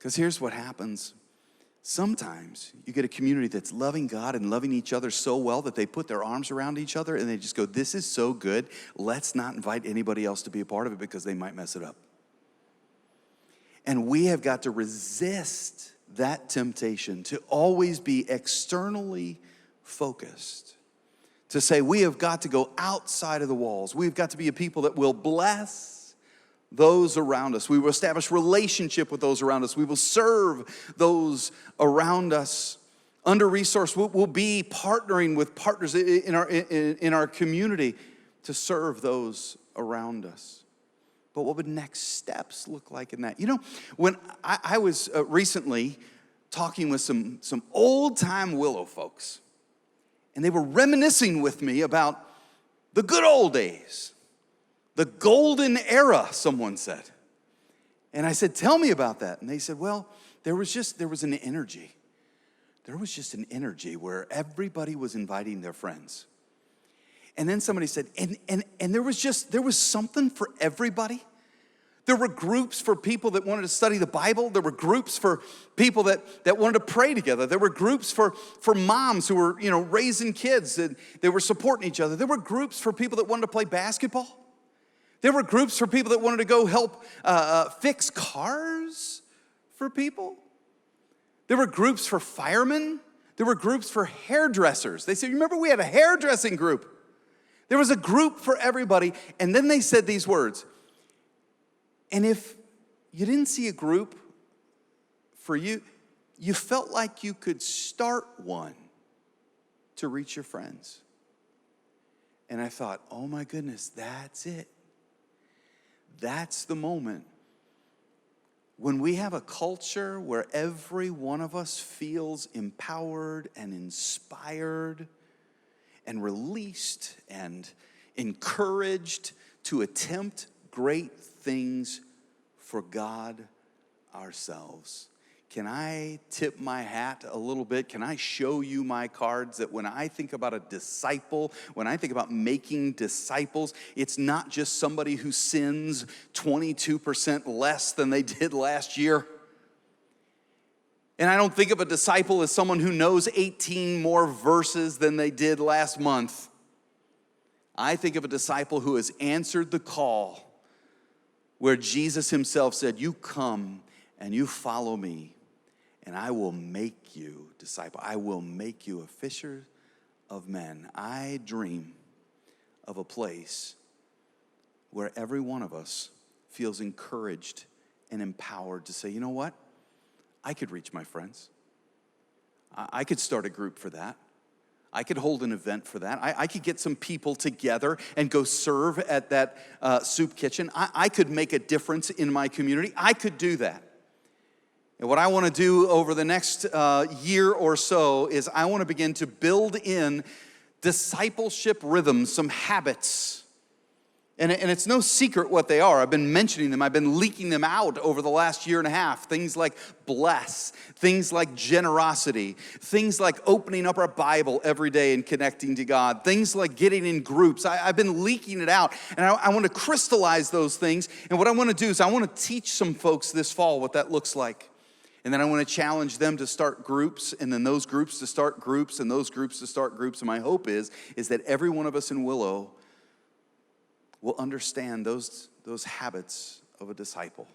Because here's what happens. Sometimes you get a community that's loving God and loving each other so well that they put their arms around each other and they just go, this is so good, let's not invite anybody else to be a part of it because they might mess it up. And we have got to resist that temptation to always be externally focused. To say we have got to go outside of the walls. We've got to be a people that will bless those around us. We will establish relationship with those around us. We will serve those around us. Under-resourced, we'll be partnering with partners in our community to serve those around us. But what would next steps look like in that? You know, when I was recently talking with some old-time Willow folks, and they were reminiscing with me about the good old days, the golden era, someone said. And I said, tell me about that. And they said, well, there was an energy. There was just an energy where everybody was inviting their friends. And then somebody said, and there was something for everybody. There were groups for people that wanted to study the Bible. There were groups for people that wanted to pray together. There were groups for moms who were, raising kids and they were supporting each other. There were groups for people that wanted to play basketball. There were groups for people that wanted to go help fix cars for people. There were groups for firemen. There were groups for hairdressers. They said, remember we had a hairdressing group. There was a group for everybody. And then they said these words. And if you didn't see a group for you, you felt like you could start one to reach your friends. And I thought, oh my goodness, that's it. That's the moment when we have a culture where every one of us feels empowered and inspired and released and encouraged to attempt great things for God ourselves. Can I tip my hat a little bit? Can I show you my cards that when I think about a disciple, when I think about making disciples, it's not just somebody who sins 22% less than they did last year. And I don't think of a disciple as someone who knows 18 more verses than they did last month. I think of a disciple who has answered the call where Jesus himself said, you come and you follow me, and I will make you disciple. I will make you a fisher of men. I dream of a place where every one of us feels encouraged and empowered to say, you know what? I could reach my friends. I could start a group for that. I could hold an event for that. I could get some people together and go serve at that soup kitchen. I could make a difference in my community. I could do that. And what I want to do over the next year or so is I want to begin to build in discipleship rhythms, some habits. And it's no secret what they are. I've been mentioning them. I've been leaking them out over the last year and a half. Things like bless, things like generosity, things like opening up our Bible every day and connecting to God, things like getting in groups. I've been leaking it out, and I want to crystallize those things. And what I want to do is I want to teach some folks this fall what that looks like. And then I want to challenge them to start groups, and then those groups to start groups, and those groups to start groups. And my hope is that every one of us in Willow will understand those habits of a disciple.